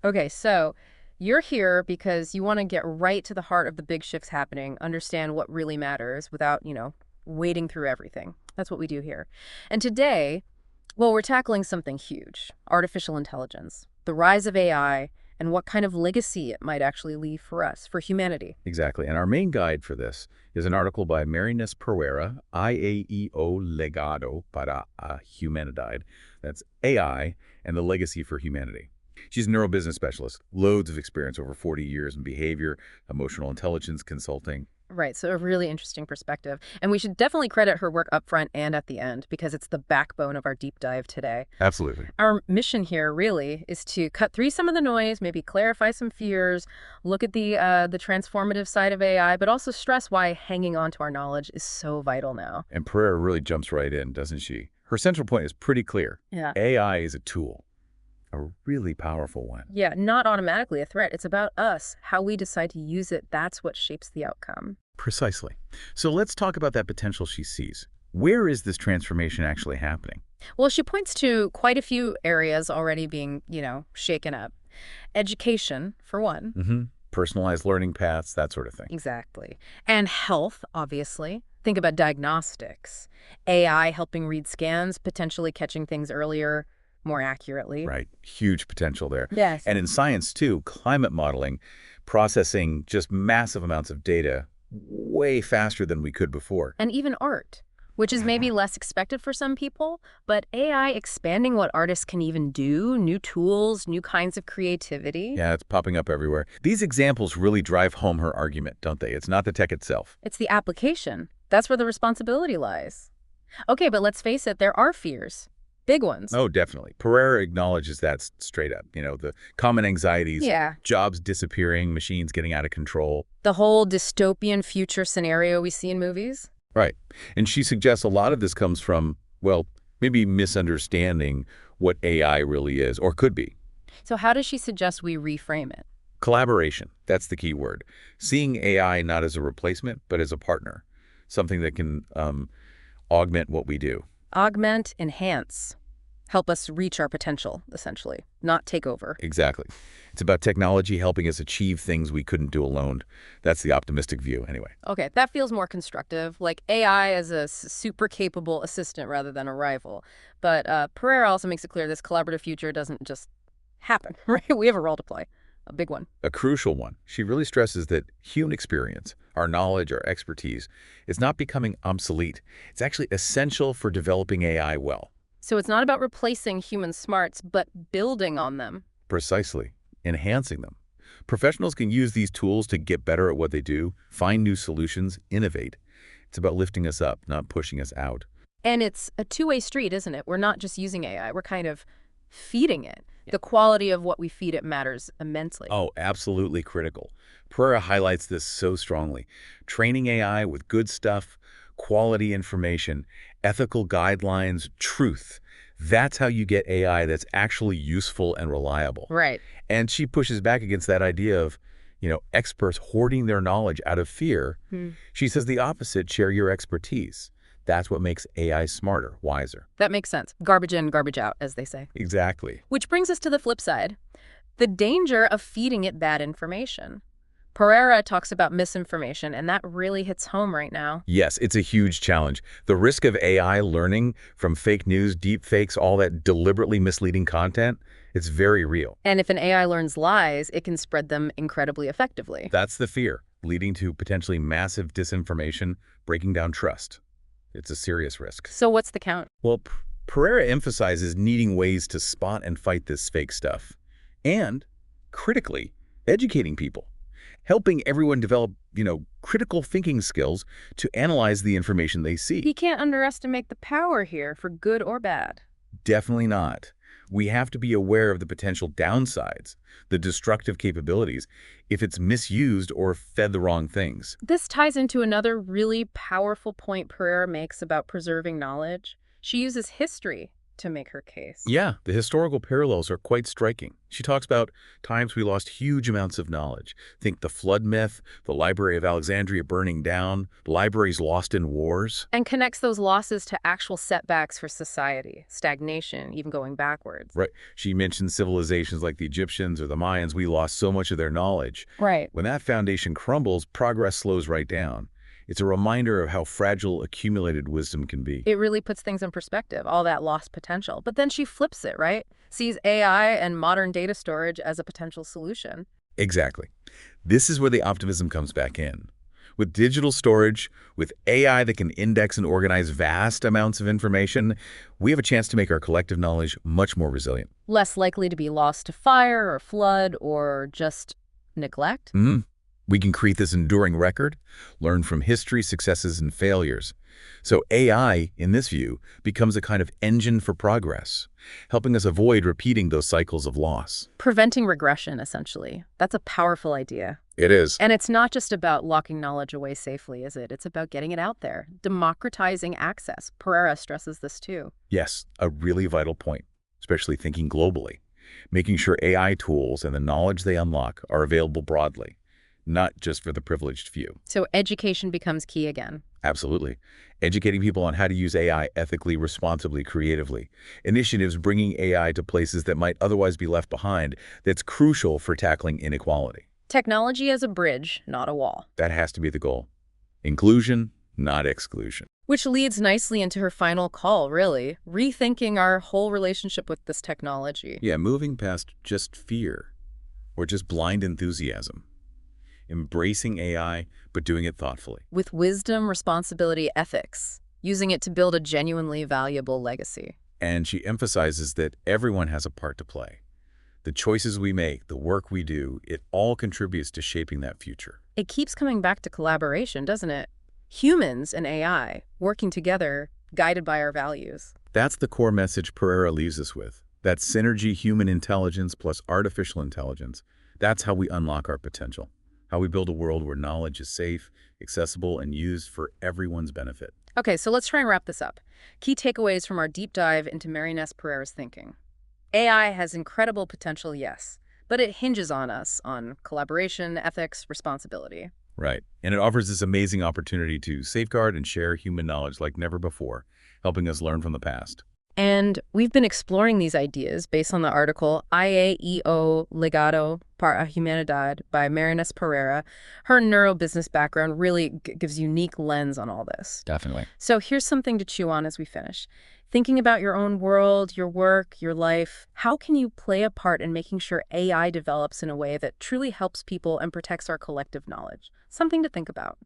Okay, so you're here because you want to get right to the heart of the big shifts happening, understand what really matters without, wading through everything. That's what we do here. And today, well, we're tackling something huge, artificial intelligence, the rise of AI, and what kind of legacy it might actually leave for us, for humanity. Exactly. And our main guide for this is an article by Marynês Pereira, IAEO Legado para a Humanidade. That's AI and the Legacy for Humanity. She's a neurobusiness specialist, loads of experience, over 40 years in behavior, emotional intelligence consulting. Right, so a really interesting perspective. And we should definitely credit her work up front and at the end because it's the backbone of our deep dive today. Absolutely. Our mission here really is to cut through some of the noise, maybe clarify some fears, look at the transformative side of AI, but also stress why hanging on to our knowledge is so vital now. And Pereira really jumps right in, doesn't she? Her central point is pretty clear. Yeah. AI is a tool, a really powerful one. Yeah, not automatically a threat. It's about us, how we decide to use it. That's what shapes the outcome. Precisely. So let's talk about that potential she sees. Where is this transformation actually happening? Well, she points to quite a few areas already being, shaken up. Education, for one. Personalized learning paths, that sort of thing. Exactly. And health, obviously. Think about diagnostics. AI helping read scans, potentially catching things earlier, more accurately. Right. Huge potential there. Yes. And in science, too, climate modeling, processing just massive amounts of data way faster than we could before. And even art, which is maybe less expected for some people, but AI expanding what artists can even do, new tools, new kinds of creativity. Yeah, it's popping up everywhere. These examples really drive home her argument, don't they? It's not the tech itself. It's the application. That's where the responsibility lies. Okay, but let's face it, there are fears. Big ones. Oh, definitely. Pereira acknowledges that straight up. The common anxieties, Yeah. jobs disappearing, machines getting out of control. The whole dystopian future scenario we see in movies. Right. And she suggests a lot of this comes from, well, maybe misunderstanding what AI really is or could be. So how does she suggest we reframe it? Collaboration, that's the key word. Seeing AI not as a replacement, but as a partner, something that can augment what we do. Augment, enhance. Help us reach our potential, essentially, not take over. Exactly. It's about technology helping us achieve things we couldn't do alone. That's the optimistic view, anyway. Okay, that feels more constructive, like AI as a super capable assistant rather than a rival. But Pereira also makes it clear this collaborative future doesn't just happen, right? We have a role to play, a big one. A crucial one. She really stresses that human experience, our knowledge, our expertise, is not becoming obsolete. It's actually essential for developing AI well. So it's not about replacing human smarts, but building on them. Precisely. Enhancing them. Professionals can use these tools to get better at what they do, find new solutions, innovate. It's about lifting us up, not pushing us out. And it's a two-way street, isn't it? We're not just using AI, we're kind of feeding it. The quality of what we feed it matters immensely. Oh, absolutely critical. Pereira highlights this so strongly. Training AI with good stuff, quality information, ethical guidelines, truth. That's how you get AI that's actually useful and reliable. Right. And she pushes back against that idea of, experts hoarding their knowledge out of fear. She says the opposite, share your expertise. That's what makes AI smarter, wiser. That makes sense. Garbage in, garbage out, as they say. Exactly. Which brings us to the flip side, the danger of feeding it bad information. Pereira talks about misinformation, and that really hits home right now. Yes, it's a huge challenge. The risk of AI learning from fake news, deep fakes, all that deliberately misleading content, it's very real. And if an AI learns lies, it can spread them incredibly effectively. That's the fear, leading to potentially massive disinformation, breaking down trust. It's a serious risk. So what's the count? Well, Pereira emphasizes needing ways to spot and fight this fake stuff. And, critically, educating people. Helping everyone develop, critical thinking skills to analyze the information they see. You can't underestimate the power here, for good or bad. Definitely not. We have to be aware of the potential downsides, the destructive capabilities, if it's misused or fed the wrong things. This ties into another really powerful point Pereira makes about preserving knowledge. She uses history to make her case. Yeah, the historical parallels are quite striking. She talks about times we lost huge amounts of knowledge. Think the flood myth, the Library of Alexandria burning down, libraries lost in wars. And connects those losses to actual setbacks for society, stagnation, even going backwards. Right. She mentions civilizations like the Egyptians or the Mayans. We lost so much of their knowledge. Right. When that foundation crumbles, progress slows right down. It's a reminder of how fragile accumulated wisdom can be. It really puts things in perspective, all that lost potential. But then she flips it, right? Sees AI and modern data storage as a potential solution. Exactly. This is where the optimism comes back in. With digital storage, with AI that can index and organize vast amounts of information, we have a chance to make our collective knowledge much more resilient. Less likely to be lost to fire or flood or just neglect. We can create this enduring record, learn from history, successes, and failures. So AI, in this view, becomes a kind of engine for progress, helping us avoid repeating those cycles of loss. Preventing regression, essentially. That's a powerful idea. It is. And it's not just about locking knowledge away safely, is it? It's about getting it out there, democratizing access. Pereira stresses this too. Yes, a really vital point, especially thinking globally. Making sure AI tools and the knowledge they unlock are available broadly, not just for the privileged few. So education becomes key again. Absolutely. Educating people on how to use AI ethically, responsibly, creatively. Initiatives bringing AI to places that might otherwise be left behind. That's crucial for tackling inequality. Technology as a bridge, not a wall. That has to be the goal. Inclusion, not exclusion. Which leads nicely into her final call, really. Rethinking our whole relationship with this technology. Yeah, moving past just fear or just blind enthusiasm. Embracing AI, but doing it thoughtfully. With wisdom, responsibility, ethics. Using it to build a genuinely valuable legacy. And she emphasizes that everyone has a part to play. The choices we make, the work we do, it all contributes to shaping that future. It keeps coming back to collaboration, doesn't it? Humans and AI working together, guided by our values. That's the core message Pereira leaves us with. That synergy, human intelligence plus artificial intelligence. That's how we unlock our potential. How we build a world where knowledge is safe, accessible, and used for everyone's benefit. Okay, so let's try and wrap this up. Key takeaways from our deep dive into Marynês Pereira's thinking. AI has incredible potential, yes, but it hinges on us, on collaboration, ethics, responsibility. Right. And it offers this amazing opportunity to safeguard and share human knowledge like never before, helping us learn from the past. And we've been exploring these ideas based on the article IAEO Legado para Humanidad by Marynês Pereira. Her neurobusiness background really gives unique lens on all this. Definitely. So here's something to chew on as we finish. Thinking about your own world, your work, your life, how can you play a part in making sure AI develops in a way that truly helps people and protects our collective knowledge? Something to think about.